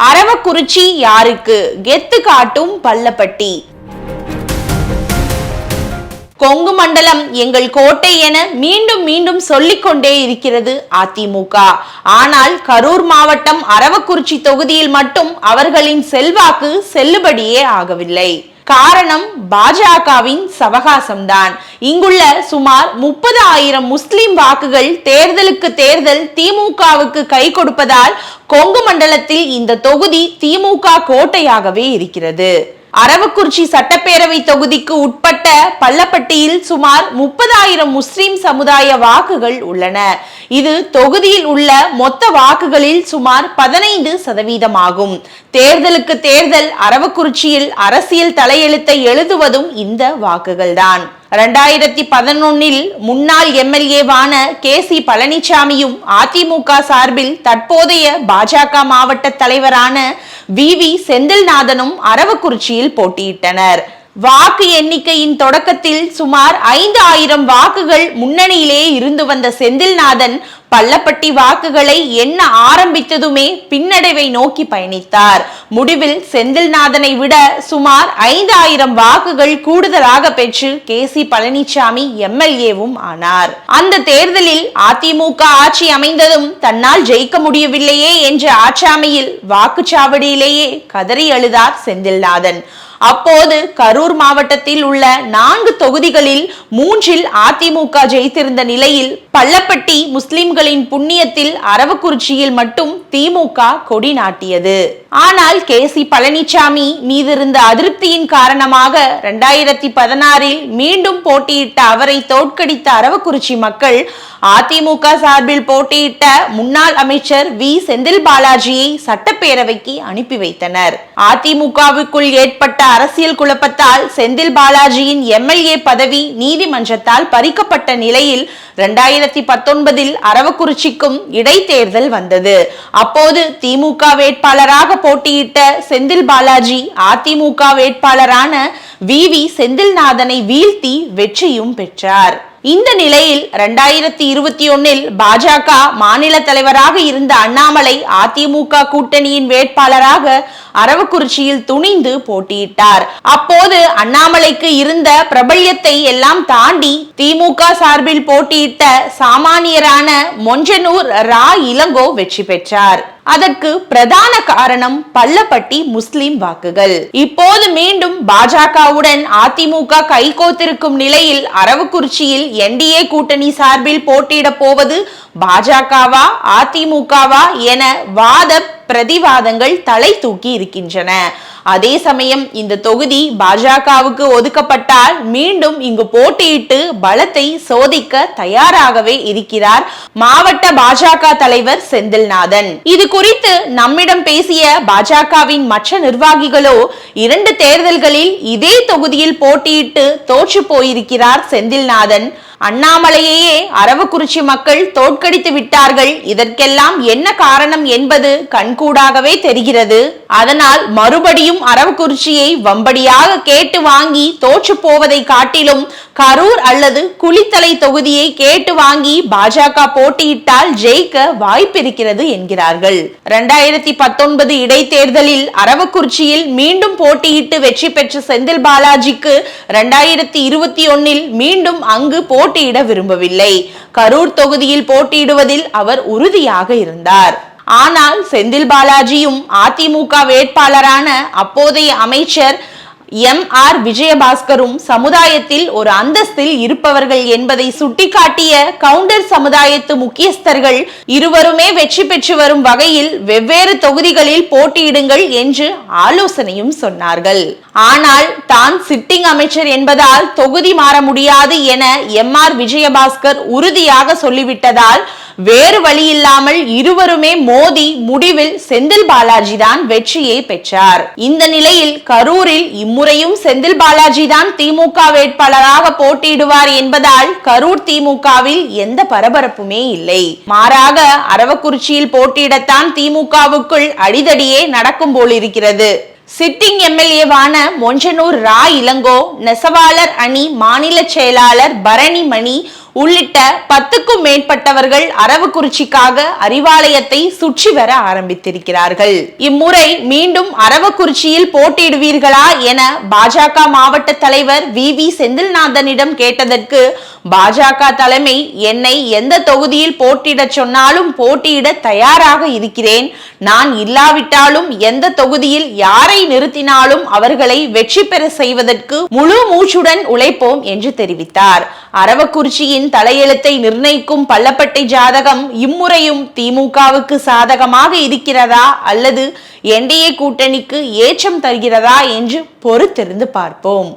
அரவக்குறிச்சி யாருக்கு? கெத்து காட்டும் பள்ளப்பட்டி. கொங்கு மண்டலம் எங்கள் கோட்டை என மீண்டும் மீண்டும் சொல்லிக்கொண்டே இருக்கிறது அதிமுக. ஆனால் கரூர் மாவட்டம் அரவக்குறிச்சி தொகுதியில் மட்டும் அவர்களின் செல்வாக்கு செல்லுபடியே ஆகவில்லை. காரணம் பாஜகவின் சவகாசம்தான். இங்குள்ள சுமார் 30,000 முஸ்லிம் வாக்குகள் தேர்தலுக்கு தேர்தல் திமுகவுக்கு கை கொடுப்பதால் கொங்கு மண்டலத்தில் இந்த தொகுதி திமுக கோட்டையாகவே இருக்கிறது. அரவக்குறிச்சி சட்டப்பேரவை தொகுதிக்கு உட்பட்ட பள்ளப்பட்டியில் சுமார் 30,000 முஸ்லிம் சமுதாய வாக்குகள் உள்ளன. இது தொகுதியில் உள்ள மொத்த வாக்குகளில் சுமார் 15% ஆகும். தேர்தலுக்கு தேர்தல் அரவக்குறிச்சியில் அரசியல் தலையெழுத்தை எழுதுவதும் இந்த வாக்குகள் தான். 2011 முன்னாள் எம்எல்ஏவான KC பழனிசாமியும் அதிமுக சார்பில் தற்போதைய பாஜக மாவட்ட தலைவரான VV செந்தில்நாதனும் அரவக்குறிச்சியில் போட்டியிட்டனர். வாக்கு எண்ணிக்கையின் தொடக்கத்தில் சுமார் 5,000 வாக்குகள் முன்னணியிலே இருந்து வந்த செந்தில்நாதன் பள்ளப்பட்டி வாக்குகளை எண்ண ஆரம்பித்ததுமே பின்னடைவை நோக்கி பயணித்தார். முடிவில் செந்தில்நாதனை விட சுமார் 5,000 வாக்குகள் கூடுதலாக பெற்று KC பழனிசாமி எம்எல்ஏவும் ஆனார். அந்த தேர்தலில் அதிமுக ஆட்சி அமைந்ததும் தன்னால் ஜெயிக்க முடியவில்லையே என்ற ஆச்சாமையில் வாக்குச்சாவடியிலேயே கதறி அழுதார் செந்தில்நாதன். அப்போது கரூர் மாவட்டத்தில் உள்ள 4 தொகுதிகளில் 3இல் அதிமுக ஜெயித்திருந்த நிலையில் பள்ளப்பட்டி முஸ்லிம்களின் புண்ணியத்தில் அரவக்குறிச்சியில் மட்டும் திமுக கொடி நாட்டியது. ஆனால் KC பழனிசாமி மீதிருந்த அதிருப்தியின் காரணமாக 2016 மீண்டும் போட்டியிட்ட அவரை தோற்கடித்த அரவக்குறிச்சி மக்கள் அதிமுக சார்பில் போட்டியிட்ட முன்னாள் அமைச்சர் V செந்தில் பாலாஜியை சட்டப்பேரவைக்கு அனுப்பி வைத்தனர். அதிமுகவுக்குள் ஏற்பட்ட அரசியல் குழப்பத்தால் செந்தில் பாலாஜியின் எம்எல்ஏ பதவி நீதிமன்றத்தால் பறிக்கப்பட்ட நிலையில் 2019 அரவக்குறிச்சிக்கும் இடைத்தேர்தல் வந்தது. அப்போது திமுக வேட்பாளராக போட்டியிட்ட செந்தில் பாலாஜி அதிமுக வேட்பாளரான VV செந்தில்நாதனை வீழ்த்தி வெற்றியும் பெற்றார். இந்த நிலையில் 2021 பாஜக மாநில தலைவராக இருந்த அண்ணாமலை அதிமுக கூட்டணியின் வேட்பாளராக அரவக்குறிச்சியில் துணிந்து போட்டியிட்டார். அப்போது அண்ணாமலைக்கு இருந்த பிரபல்யத்தை எல்லாம் தாண்டி திமுக சார்பில் போட்டியிட்ட சாமானியரான மொஞ்சனூர் ரா இளங்கோ வெற்றி பெற்றார். அதற்கு பிரதான காரணம் பள்ளப்பட்டி முஸ்லிம் வாக்குகள். இப்போது மீண்டும் பாஜகவுடன் அதிமுக கைகோத்திருக்கும் நிலையில் அரவக்குறிச்சியில் NDA கூட்டணி சார்பில் போட்டியிட போவது பாஜகவா அதிமுகவா என வாத பிரதிவாதங்கள் தலை தூக்கி இருக்கின்றன. அதே சமயம் இந்த தொகுதி பாஜகவுக்கு ஒதுக்கப்பட்டால் மீண்டும் இங்கு போட்டியிட்டு பலத்தை சோதிக்க தயாராகவே இருக்கிறார் மாவட்ட பாஜக தலைவர் செந்தில்நாதன். இது குறித்து நம்மிடம் பேசிய பாஜகவின் மற்ற நிர்வாகிகளோ 2 தேர்தல்களில் இதே தொகுதியில் போட்டியிட்டு தோற்று போயிருக்கிறார் செந்தில்நாதன். அண்ணாமலையே அரவக்குறிச்சி மக்கள் தோற்கடித்து விட்டார்கள். இதற்கெல்லாம் என்ன காரணம் என்பது கண்கூடாகவே தெரிகிறது. அதனால் மறுபடியும் அரவக்குறிச்சியை வம்படியாக கேட்டு வாங்கி தோற்று போவதை காட்டிலும் கரூர் அல்லது குளித்தலை தொகுதியை கேட்டு வாங்கி பாஜக போட்டியிட்டால் ஜெயிக்க வாய்ப்பிருக்கிறது என்கிறார்கள். 2019 இடைத்தேர்தலில் அரவக்குறிச்சியில் மீண்டும் போட்டியிட்டு வெற்றி பெற்ற செந்தில் பாலாஜிக்கு 2021 மீண்டும் அங்கு போட்டியிட விரும்பவில்லை. கரூர் தொகுதியில் போட்டியிடுவதில் அவர் உறுதியாக இருந்தார். ஆனால் செந்தில் பாலாஜியும் அதிமுக வேட்பாளரான அப்போதைய அமைச்சர் MR விஜயபாஸ்கரும் சமுதாயத்தில் ஒரு அந்தஸ்தில் இருப்பவர்கள் என்பதை சுட்டிக்காட்டிய கவுண்டர் சமுதாயத்து முக்கியஸ்தர்கள் இருவருமே வெற்றி பெற்று வரும் வகையில் வெவ்வேறு தொகுதிகளில் போட்டியிடுங்கள் என்று ஆலோசனையும் சொன்னார்கள். ஆனால் தான் சிட்டிங் அமைச்சர் என்பதால் தொகுதி மாற முடியாது என MR விஜயபாஸ்கர் உறுதியாக சொல்லிவிட்டதால் வேறு வழி இல்லாமல் இருவருமே மோதி முடிவில் செந்தில் பாலாஜி தான் வெற்றியை பெற்றார். இந்த நிலையில் கரூரில் இம்முறையும் செந்தில் பாலாஜி தான் திமுக வேட்பாளராக போட்டியிடுவார் என்பதால் கரூர் திமுகவில் எந்த பரபரப்புமே இல்லை. மாறாக அரவக்குறிச்சியில் போட்டியிடத்தான் திமுகவுக்குள் அடிதடியே நடக்கும் போலிருக்கிறது. சிட்டிங் எம்எல்ஏவான மொஞ்சனூர் ரா இளங்கோ, நெசவாளர் அணி மாநில செயலாளர் பரணி மணி உள்ளிட்ட 10க்கும் மேற்பட்டவர்கள் அரவக்குறிச்சிக்காக அறிவாலயத்தை சுற்றி வர ஆரம்பித்திருக்கிறார்கள். இம்முறை மீண்டும் அரவக்குறிச்சியில் போட்டியிடுவீர்களா என பாஜக மாவட்ட தலைவர் வி செந்தில்நாதனிடம் கேட்டதற்கு பாஜக தலைமை என்னை எந்த தொகுதியில் போட்டியிட சொன்னாலும் போட்டியிட தயாராக இருக்கிறேன். நான் இல்லாவிட்டாலும் எந்த தொகுதியில் யாரை நிறுத்தினாலும் அவர்களை வெற்றி பெற செய்வதற்கு முழு மூச்சுடன் உழைப்போம் என்று தெரிவித்தார். அரவக்குறிச்சியின் தலையெழுத்தை நிர்ணயிக்கும் பள்ளப்பட்டை ஜாதகம் இம்முறையும் திமுகவுக்கு சாதகமாக இருக்கிறதா அல்லது என்டிஏ கூட்டணிக்கு ஏற்றம் தருகிறதா என்று பொறுத்திருந்து பார்ப்போம்.